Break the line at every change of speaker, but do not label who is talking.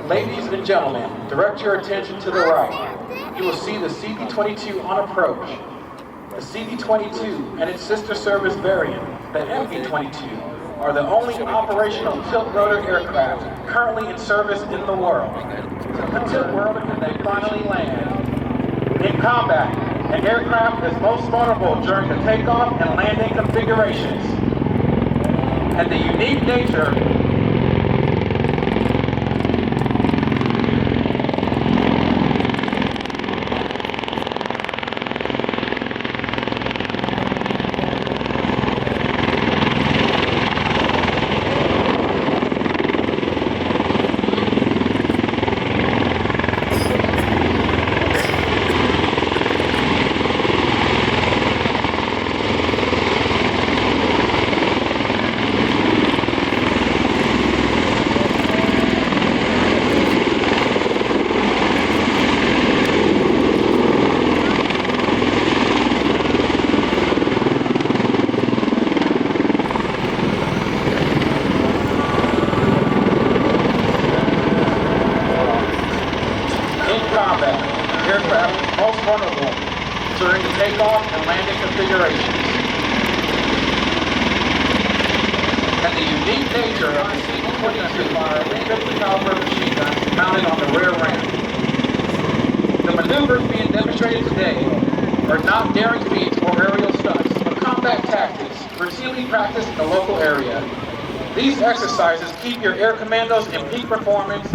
Ladies and gentlemen, direct your attention to the right. You will see the CV-22 on approach. The CV-22 and its sister service variant, the MV-22, are the only operational tilt-rotor aircraft currently in service in the world. The tilt-rotor and they finally land. In combat, an aircraft is most vulnerable during the takeoff and landing configurations. And the unique nature aircraft most vulnerable during the takeoff and landing configurations. And the unique nature of the CV-22 are 50 caliber machine guns mounted on the rear ramp. The maneuvers being demonstrated today are not daring feats or aerial stunts, but combat tactics routinely practiced in the local area. These exercises keep your air commandos in peak performance